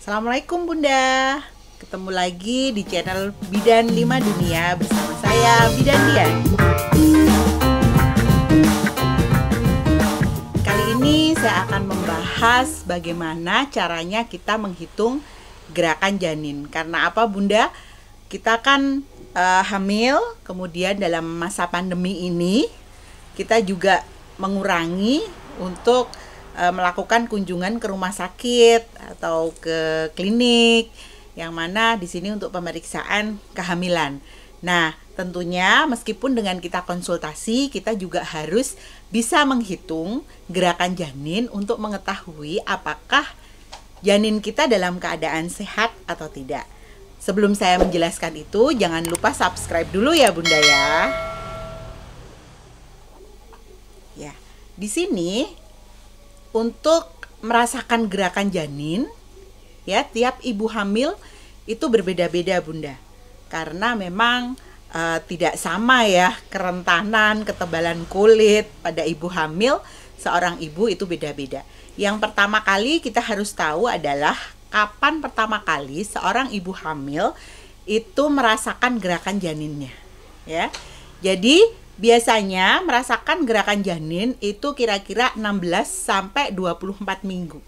Assalamualaikum Bunda. Ketemu lagi di channel Bidan 5 Dunia bersama saya Bidan Dian. Kali ini saya akan membahas bagaimana caranya kita menghitung gerakan janin. Karena apa Bunda? Kita kan hamil, kemudian dalam masa pandemi ini kita juga mengurangi untuk melakukan kunjungan ke rumah sakit atau ke klinik, yang mana di sini untuk pemeriksaan kehamilan. Nah, tentunya meskipun dengan kita konsultasi, kita juga harus bisa menghitung gerakan janin untuk mengetahui apakah janin kita dalam keadaan sehat atau tidak. Sebelum saya menjelaskan itu, jangan lupa subscribe dulu ya Bunda ya. Ya, di sini untuk merasakan gerakan janin, ya tiap ibu hamil itu berbeda-beda Bunda. Karena memang tidak sama ya kerentanan, ketebalan kulit pada ibu hamil, seorang ibu itu beda-beda. Yang pertama kali kita harus tahu adalah kapan pertama kali seorang ibu hamil itu merasakan gerakan janinnya, ya. Jadi biasanya merasakan gerakan janin itu kira-kira 16 sampai 24 minggu.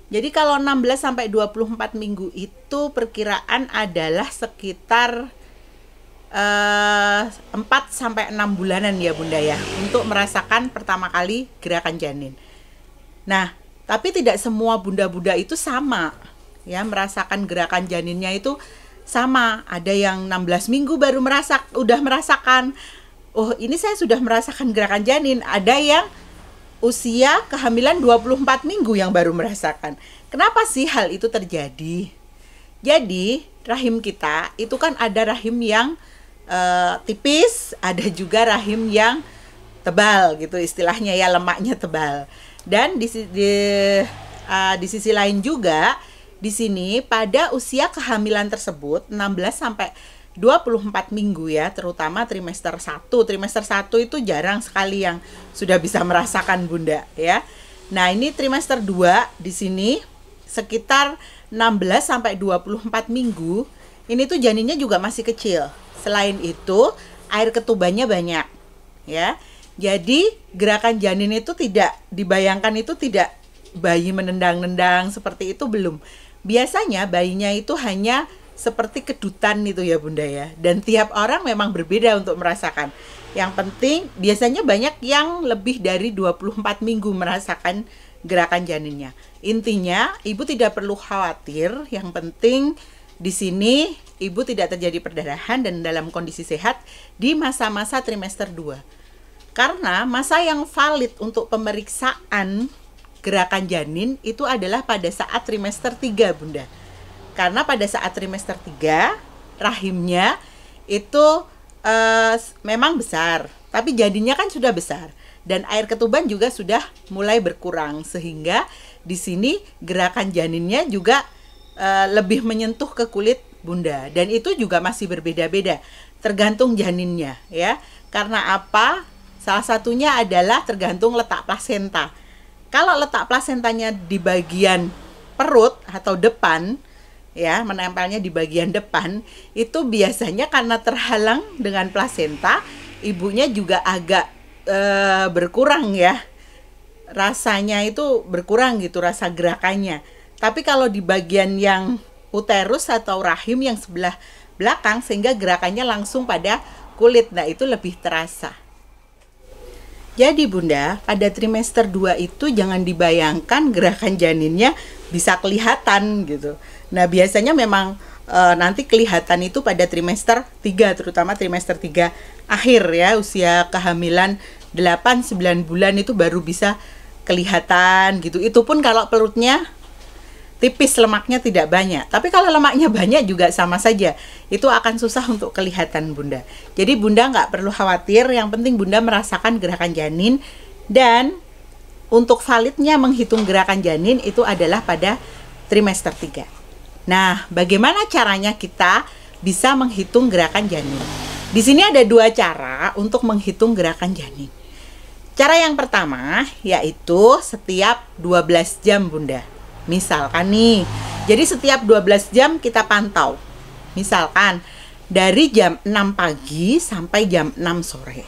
Jadi kalau 16 sampai 24 minggu itu perkiraan adalah sekitar 4 sampai 6 bulanan ya Bunda ya, untuk merasakan pertama kali gerakan janin. Nah, tapi tidak semua bunda-bunda itu sama ya, merasakan gerakan janinnya itu sama. Ada yang 16 minggu baru udah merasakan, oh ini saya sudah merasakan gerakan janin. Ada yang usia kehamilan 24 minggu yang baru merasakan. Kenapa sih hal itu terjadi? Jadi rahim kita itu kan ada rahim yang tipis, ada juga rahim yang tebal gitu istilahnya ya, lemaknya tebal. Dan di sisi lain juga di sini pada usia kehamilan tersebut 16 sampai 24 minggu ya, terutama trimester 1. Trimester 1 itu jarang sekali yang sudah bisa merasakan Bunda ya. Nah, ini trimester 2 di sini sekitar 16 sampai 24 minggu. Ini tuh janinnya juga masih kecil. Selain itu, air ketubannya banyak ya. Jadi, gerakan janin itu tidak dibayangkan, itu tidak bayi menendang-nendang seperti itu, belum. Biasanya bayinya itu hanya seperti kedutan itu ya Bunda ya. Dan tiap orang memang berbeda untuk merasakan. Yang penting biasanya banyak yang lebih dari 24 minggu merasakan gerakan janinnya. Intinya ibu tidak perlu khawatir, yang penting di sini ibu tidak terjadi perdarahan dan dalam kondisi sehat di masa-masa trimester 2. Karena masa yang valid untuk pemeriksaan gerakan janin itu adalah pada saat trimester 3 Bunda. Karena pada saat trimester 3 rahimnya itu memang besar, tapi janinnya kan sudah besar dan air ketuban juga sudah mulai berkurang, sehingga di sini gerakan janinnya juga lebih menyentuh ke kulit Bunda, dan itu juga masih berbeda-beda tergantung janinnya ya. Karena apa? Salah satunya adalah tergantung letak plasenta. Kalau letak plasentanya di bagian perut atau depan ya, menempelnya di bagian depan, itu biasanya karena terhalang dengan plasenta, ibunya juga agak berkurang ya, rasanya itu berkurang gitu, rasa gerakannya. Tapi kalau di bagian yang uterus atau rahim yang sebelah belakang, sehingga gerakannya langsung pada kulit, nah itu lebih terasa. Jadi Bunda, pada trimester 2 itu jangan dibayangkan gerakan janinnya bisa kelihatan gitu. Nah, biasanya memang nanti kelihatan itu pada trimester 3, terutama trimester 3 akhir ya, usia kehamilan 8-9 bulan itu baru bisa kelihatan gitu. Itu pun kalau perutnya tipis, lemaknya tidak banyak. Tapi kalau lemaknya banyak juga sama saja, itu akan susah untuk kelihatan Bunda. Jadi Bunda nggak perlu khawatir, yang penting Bunda merasakan gerakan janin. Dan untuk validnya menghitung gerakan janin itu adalah pada trimester 3. Nah, bagaimana caranya kita bisa menghitung gerakan janin? Di sini ada 2 cara untuk menghitung gerakan janin. Cara yang pertama yaitu setiap 12 jam Bunda. Misalkan nih, Jadi setiap 12 jam kita pantau. Misalkan dari jam 6 pagi sampai jam 6 sore.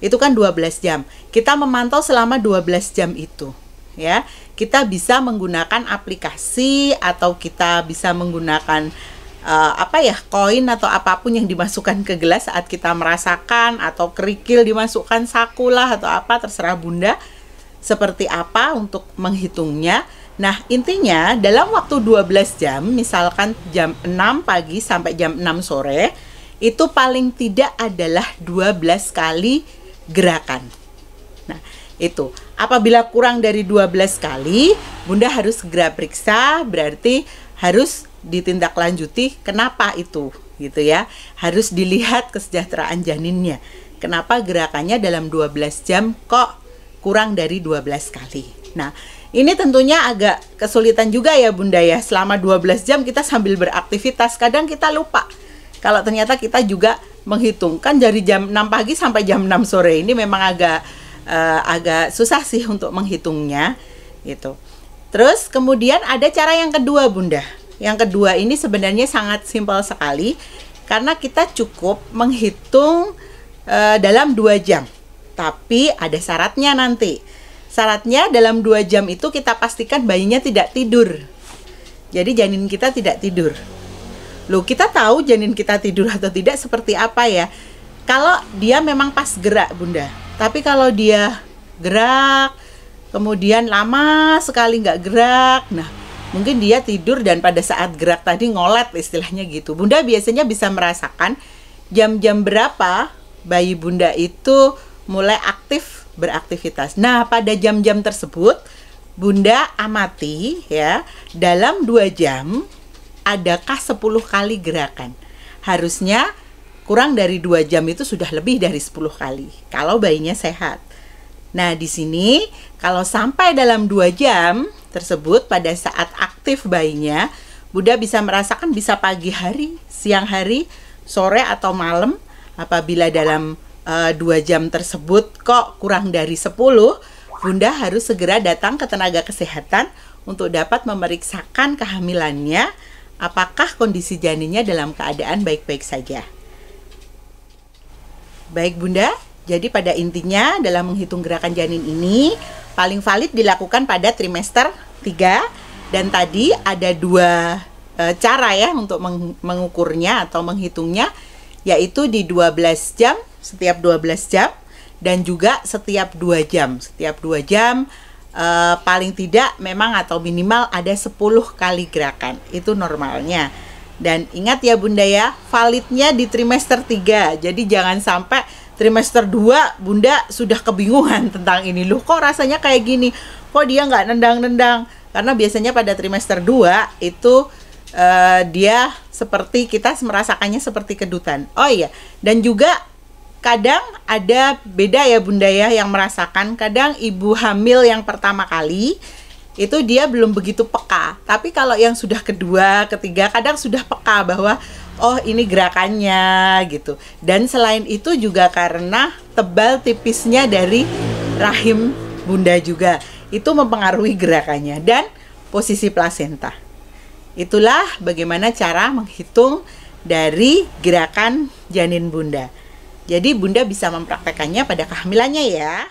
Itu kan 12 jam. Kita memantau selama 12 jam itu, ya. Kita bisa menggunakan aplikasi atau kita bisa menggunakan koin atau apapun yang dimasukkan ke gelas saat kita merasakan, atau kerikil dimasukkan saku lah atau apa, terserah Bunda seperti apa untuk menghitungnya. Nah, intinya dalam waktu 12 jam, misalkan jam 6 pagi sampai jam 6 sore, itu paling tidak adalah 12 kali gerakan. Nah, itu. Apabila kurang dari 12 kali, Bunda harus segera periksa, berarti harus ditindaklanjuti kenapa itu, gitu ya. Harus dilihat kesejahteraan janinnya. Kenapa gerakannya dalam 12 jam kok kurang dari 12 kali. Nah, ini tentunya agak kesulitan juga ya Bunda ya. Selama 12 jam kita sambil beraktivitas, kadang kita lupa kalau ternyata kita juga menghitungkan dari jam 6 pagi sampai jam 6 sore. Ini memang agak susah sih untuk menghitungnya gitu. Terus kemudian ada cara yang kedua Bunda. Yang kedua ini sebenarnya sangat simpel sekali, karena kita cukup menghitung dalam 2 jam. Tapi ada syaratnya nanti. Syaratnya dalam 2 jam itu kita pastikan bayinya tidak tidur. Jadi janin kita tidak tidur. Loh, kita tahu janin kita tidur atau tidak seperti apa ya? Kalau dia memang pas gerak Bunda. Tapi kalau dia gerak, kemudian lama sekali nggak gerak, nah mungkin dia tidur dan pada saat gerak tadi ngolet istilahnya gitu. Bunda biasanya bisa merasakan jam-jam berapa bayi Bunda itu mulai aktif beraktivitas. Nah, pada jam-jam tersebut Bunda amati ya, dalam 2 jam adakah 10 kali gerakan. Harusnya kurang dari 2 jam itu sudah lebih dari 10 kali kalau bayinya sehat. Nah, di sini kalau sampai dalam 2 jam tersebut pada saat aktif bayinya, Bunda bisa merasakan bisa pagi hari, siang hari, sore atau malam. Apabila dalam 2 jam tersebut kok kurang dari 10, Bunda harus segera datang ke tenaga kesehatan untuk dapat memeriksakan kehamilannya, apakah kondisi janinnya dalam keadaan baik-baik saja. Baik Bunda, jadi pada intinya dalam menghitung gerakan janin ini paling valid dilakukan pada trimester 3, dan tadi ada 2 cara ya untuk mengukurnya atau menghitungnya, yaitu di 12 jam, setiap 12 jam, dan juga setiap 2 jam. Setiap 2 jam paling tidak memang atau minimal ada 10 kali gerakan. Itu normalnya. Dan ingat ya Bunda ya, validnya di trimester 3. Jadi jangan sampai trimester 2 Bunda sudah kebingungan tentang ini. Loh, kok rasanya kayak gini? Kok dia nggak nendang-nendang? Karena biasanya pada trimester 2 itu dia seperti kita merasakannya seperti kedutan. Oh iya, dan juga kadang ada beda ya Bunda ya yang merasakan. Kadang ibu hamil yang pertama kali itu dia belum begitu peka. Tapi kalau yang sudah kedua, ketiga, kadang sudah peka bahwa oh ini gerakannya gitu. Dan selain itu juga karena tebal tipisnya dari rahim Bunda juga, itu mempengaruhi gerakannya, dan posisi plasenta. Itulah bagaimana cara menghitung dari gerakan janin Bunda. Jadi Bunda bisa mempraktekannya pada kehamilannya ya.